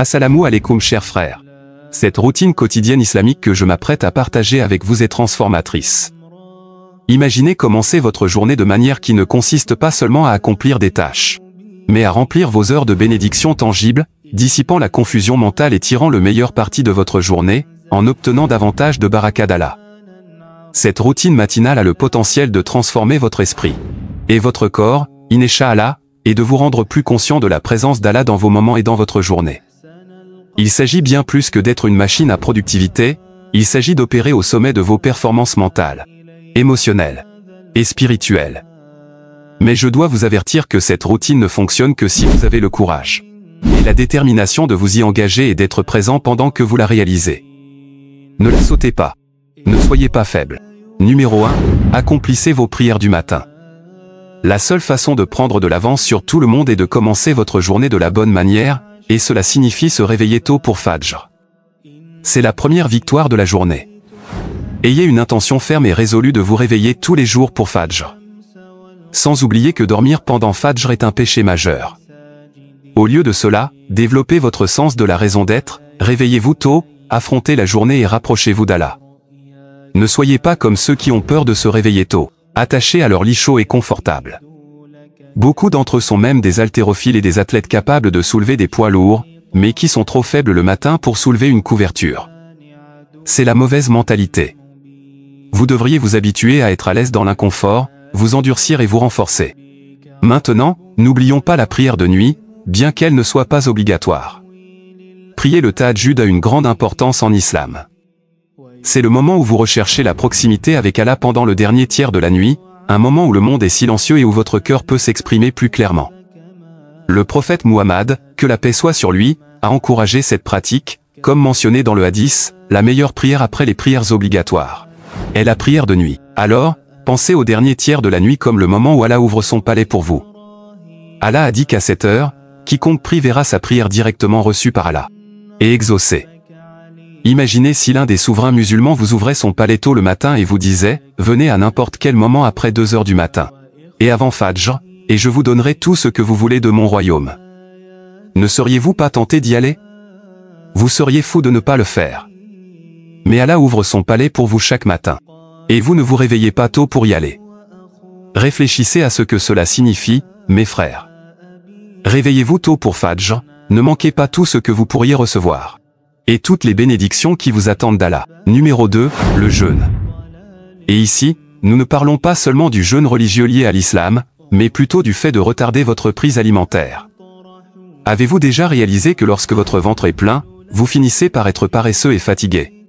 Assalamu alaikum chers frères. Cette routine quotidienne islamique que je m'apprête à partager avec vous est transformatrice. Imaginez commencer votre journée de manière qui ne consiste pas seulement à accomplir des tâches, mais à remplir vos heures de bénédiction tangibles, dissipant la confusion mentale et tirant le meilleur parti de votre journée, en obtenant davantage de baraka d'Allah. Cette routine matinale a le potentiel de transformer votre esprit et votre corps, Inch'Allah, et de vous rendre plus conscient de la présence d'Allah dans vos moments et dans votre journée. Il s'agit bien plus que d'être une machine à productivité, il s'agit d'opérer au sommet de vos performances mentales, émotionnelles et spirituelles. Mais je dois vous avertir que cette routine ne fonctionne que si vous avez le courage et la détermination de vous y engager et d'être présent pendant que vous la réalisez. Ne la sautez pas. Ne soyez pas faible. Numéro 1. Accomplissez vos prières du matin. La seule façon de prendre de l'avance sur tout le monde est de commencer votre journée de la bonne manière, et cela signifie se réveiller tôt pour Fajr. C'est la première victoire de la journée. Ayez une intention ferme et résolue de vous réveiller tous les jours pour Fajr. Sans oublier que dormir pendant Fajr est un péché majeur. Au lieu de cela, développez votre sens de la raison d'être, réveillez-vous tôt, affrontez la journée et rapprochez-vous d'Allah. Ne soyez pas comme ceux qui ont peur de se réveiller tôt, attachés à leur lit chaud et confortable. Beaucoup d'entre eux sont même des haltérophiles et des athlètes capables de soulever des poids lourds, mais qui sont trop faibles le matin pour soulever une couverture. C'est la mauvaise mentalité. Vous devriez vous habituer à être à l'aise dans l'inconfort, vous endurcir et vous renforcer. Maintenant, n'oublions pas la prière de nuit, bien qu'elle ne soit pas obligatoire. Prier le tahajjud a une grande importance en islam. C'est le moment où vous recherchez la proximité avec Allah pendant le dernier tiers de la nuit, un moment où le monde est silencieux et où votre cœur peut s'exprimer plus clairement. Le prophète Muhammad, que la paix soit sur lui, a encouragé cette pratique, comme mentionné dans le hadith, la meilleure prière après les prières obligatoires est la prière de nuit. Alors, pensez au dernier tiers de la nuit comme le moment où Allah ouvre son palais pour vous. Allah a dit qu'à cette heure, quiconque prie verra sa prière directement reçue par Allah et exaucée. Imaginez si l'un des souverains musulmans vous ouvrait son palais tôt le matin et vous disait « Venez à n'importe quel moment après 2 heures du matin et avant Fajr, et je vous donnerai tout ce que vous voulez de mon royaume. » Ne seriez-vous pas tenté d'y aller? Vous seriez fou de ne pas le faire. Mais Allah ouvre son palais pour vous chaque matin. Et vous ne vous réveillez pas tôt pour y aller. Réfléchissez à ce que cela signifie, mes frères. Réveillez-vous tôt pour Fajr, ne manquez pas tout ce que vous pourriez recevoir. Et toutes les bénédictions qui vous attendent d'Allah. Numéro 2, le jeûne. Et ici, nous ne parlons pas seulement du jeûne religieux lié à l'islam, mais plutôt du fait de retarder votre prise alimentaire. Avez-vous déjà réalisé que lorsque votre ventre est plein, vous finissez par être paresseux et fatigué?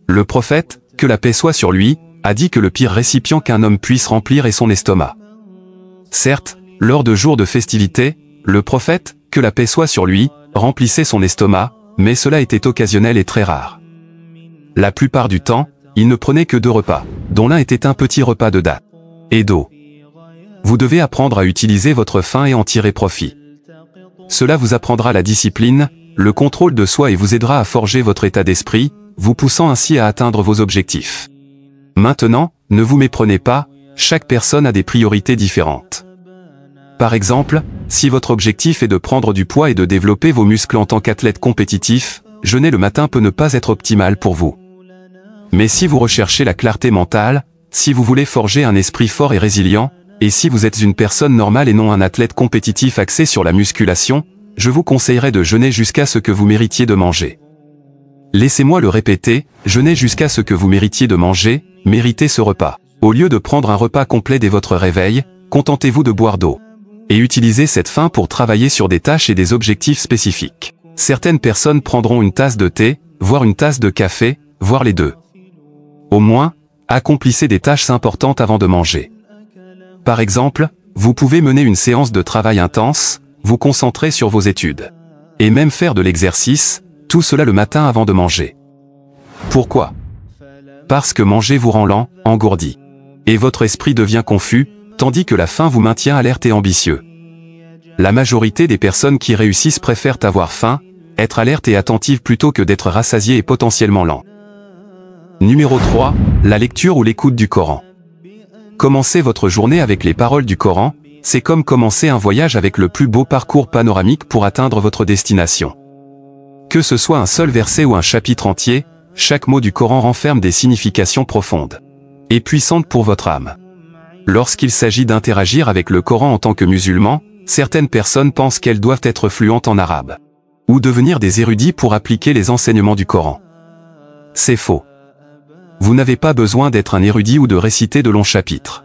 Le prophète, que la paix soit sur lui, a dit que le pire récipient qu'un homme puisse remplir est son estomac. Certes, lors de jours de festivités, le prophète, que la paix soit sur lui, remplissait son estomac, mais cela était occasionnel et très rare. La plupart du temps, il ne prenait que 2 repas, dont l'un était un petit repas de dattes et d'eau. Vous devez apprendre à utiliser votre faim et en tirer profit. Cela vous apprendra la discipline, le contrôle de soi et vous aidera à forger votre état d'esprit, vous poussant ainsi à atteindre vos objectifs. Maintenant, ne vous méprenez pas, chaque personne a des priorités différentes. Par exemple, si votre objectif est de prendre du poids et de développer vos muscles en tant qu'athlète compétitif, jeûner le matin peut ne pas être optimal pour vous. Mais si vous recherchez la clarté mentale, si vous voulez forger un esprit fort et résilient, et si vous êtes une personne normale et non un athlète compétitif axé sur la musculation, je vous conseillerais de jeûner jusqu'à ce que vous méritiez de manger. Laissez-moi le répéter, jeûnez jusqu'à ce que vous méritiez de manger, méritez ce repas. Au lieu de prendre un repas complet dès votre réveil, contentez-vous de boire d'eau. Et utilisez cette faim pour travailler sur des tâches et des objectifs spécifiques. Certaines personnes prendront une tasse de thé, voire une tasse de café, voire les deux. Au moins, accomplissez des tâches importantes avant de manger. Par exemple, vous pouvez mener une séance de travail intense, vous concentrer sur vos études. Et même faire de l'exercice, tout cela le matin avant de manger. Pourquoi? Parce que manger vous rend lent, engourdi. Et votre esprit devient confus, tandis que la faim vous maintient alerte et ambitieux. La majorité des personnes qui réussissent préfèrent avoir faim, être alerte et attentive plutôt que d'être rassasié et potentiellement lent. Numéro 3, la lecture ou l'écoute du Coran. Commencez votre journée avec les paroles du Coran, c'est comme commencer un voyage avec le plus beau parcours panoramique pour atteindre votre destination. Que ce soit un seul verset ou un chapitre entier, chaque mot du Coran renferme des significations profondes et puissantes pour votre âme. Lorsqu'il s'agit d'interagir avec le Coran en tant que musulman, certaines personnes pensent qu'elles doivent être fluentes en arabe ou devenir des érudits pour appliquer les enseignements du Coran. C'est faux. Vous n'avez pas besoin d'être un érudit ou de réciter de longs chapitres.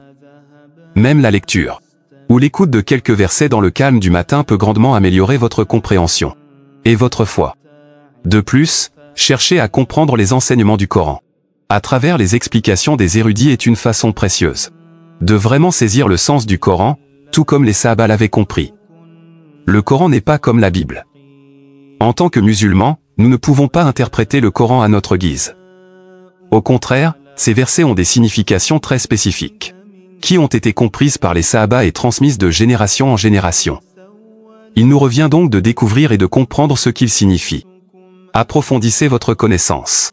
Même la lecture ou l'écoute de quelques versets dans le calme du matin peut grandement améliorer votre compréhension et votre foi. De plus, chercher à comprendre les enseignements du Coran à travers les explications des érudits est une façon précieuse de vraiment saisir le sens du Coran, tout comme les Sahaba l'avaient compris. Le Coran n'est pas comme la Bible. En tant que musulmans, nous ne pouvons pas interpréter le Coran à notre guise. Au contraire, ces versets ont des significations très spécifiques, qui ont été comprises par les Sahaba et transmises de génération en génération. Il nous revient donc de découvrir et de comprendre ce qu'ils signifient. Approfondissez votre connaissance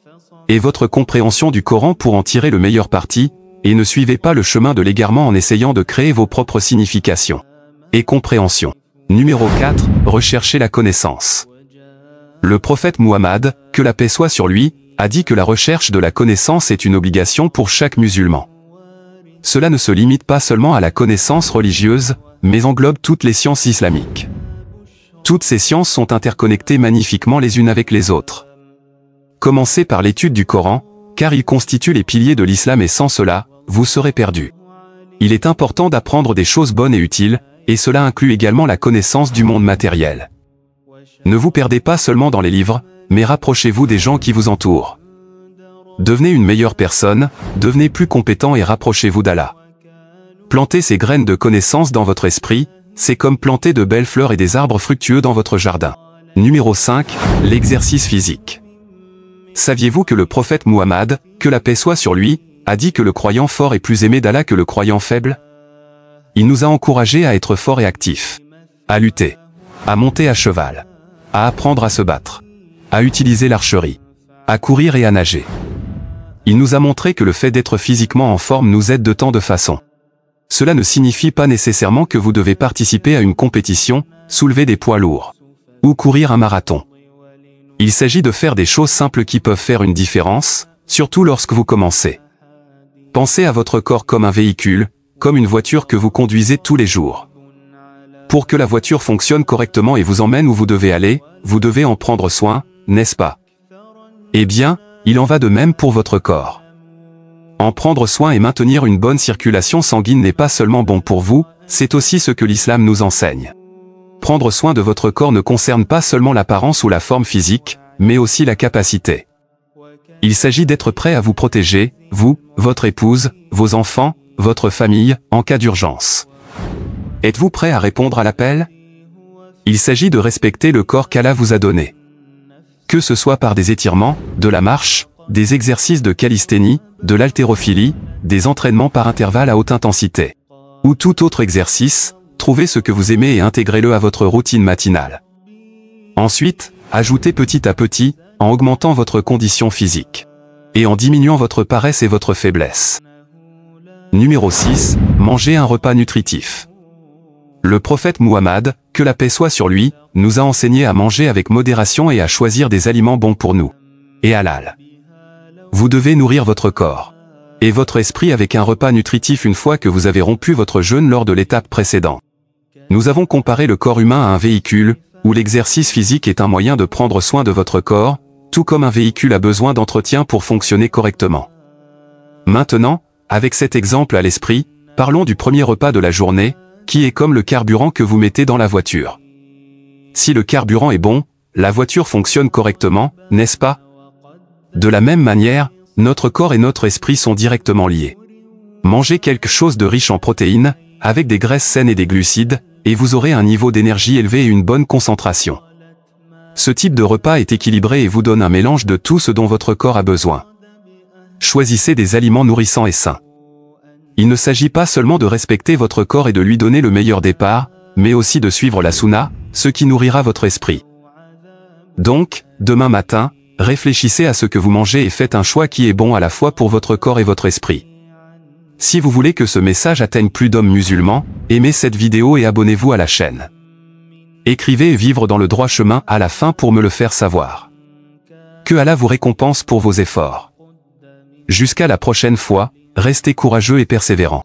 et votre compréhension du Coran pour en tirer le meilleur parti, et ne suivez pas le chemin de l'égarement en essayant de créer vos propres significations et compréhensions. Numéro 4. Recherchez la connaissance. Le prophète Muhammad, que la paix soit sur lui, a dit que la recherche de la connaissance est une obligation pour chaque musulman. Cela ne se limite pas seulement à la connaissance religieuse, mais englobe toutes les sciences islamiques. Toutes ces sciences sont interconnectées magnifiquement les unes avec les autres. Commencez par l'étude du Coran, car il constitue les piliers de l'islam et sans cela, vous serez perdu. Il est important d'apprendre des choses bonnes et utiles, et cela inclut également la connaissance du monde matériel. Ne vous perdez pas seulement dans les livres, mais rapprochez-vous des gens qui vous entourent. Devenez une meilleure personne, devenez plus compétent et rapprochez-vous d'Allah. Plantez ces graines de connaissance dans votre esprit, c'est comme planter de belles fleurs et des arbres fructueux dans votre jardin. Numéro 5. L'exercice physique. Saviez-vous que le prophète Muhammad, que la paix soit sur lui, a dit que le croyant fort est plus aimé d'Allah que le croyant faible? Il nous a encouragés à être forts et actifs, à lutter, à monter à cheval, à apprendre à se battre, à utiliser l'archerie, à courir et à nager. Il nous a montré que le fait d'être physiquement en forme nous aide de tant de façons. Cela ne signifie pas nécessairement que vous devez participer à une compétition, soulever des poids lourds, ou courir un marathon. Il s'agit de faire des choses simples qui peuvent faire une différence, surtout lorsque vous commencez. Pensez à votre corps comme un véhicule, comme une voiture que vous conduisez tous les jours. Pour que la voiture fonctionne correctement et vous emmène où vous devez aller, vous devez en prendre soin, n'est-ce pas? Eh bien, il en va de même pour votre corps. En prendre soin et maintenir une bonne circulation sanguine n'est pas seulement bon pour vous, c'est aussi ce que l'islam nous enseigne. Prendre soin de votre corps ne concerne pas seulement l'apparence ou la forme physique, mais aussi la capacité. Il s'agit d'être prêt à vous protéger, vous, votre épouse, vos enfants, votre famille, en cas d'urgence. Êtes-vous prêt à répondre à l'appel? Il s'agit de respecter le corps qu'Allah vous a donné. Que ce soit par des étirements, de la marche, des exercices de calisthénie, de l'haltérophilie, des entraînements par intervalles à haute intensité, ou tout autre exercice, trouvez ce que vous aimez et intégrez-le à votre routine matinale. Ensuite, ajoutez petit à petit, en augmentant votre condition physique, et en diminuant votre paresse et votre faiblesse. Numéro 6. Mangez un repas nutritif. Le prophète Muhammad, que la paix soit sur lui, nous a enseigné à manger avec modération et à choisir des aliments bons pour nous, et halal. Vous devez nourrir votre corps et votre esprit avec un repas nutritif une fois que vous avez rompu votre jeûne lors de l'étape précédente. Nous avons comparé le corps humain à un véhicule, où l'exercice physique est un moyen de prendre soin de votre corps, tout comme un véhicule a besoin d'entretien pour fonctionner correctement. Maintenant, avec cet exemple à l'esprit, parlons du premier repas de la journée, qui est comme le carburant que vous mettez dans la voiture. Si le carburant est bon, la voiture fonctionne correctement, n'est-ce pas? De la même manière, notre corps et notre esprit sont directement liés. Mangez quelque chose de riche en protéines, avec des graisses saines et des glucides, et vous aurez un niveau d'énergie élevé et une bonne concentration. Ce type de repas est équilibré et vous donne un mélange de tout ce dont votre corps a besoin. Choisissez des aliments nourrissants et sains. Il ne s'agit pas seulement de respecter votre corps et de lui donner le meilleur départ, mais aussi de suivre la sunna, ce qui nourrira votre esprit. Donc, demain matin, réfléchissez à ce que vous mangez et faites un choix qui est bon à la fois pour votre corps et votre esprit. Si vous voulez que ce message atteigne plus d'hommes musulmans, aimez cette vidéo et abonnez-vous à la chaîne. Écrivez et vivre dans le droit chemin à la fin pour me le faire savoir. Que Allah vous récompense pour vos efforts. Jusqu'à la prochaine fois, restez courageux et persévérants.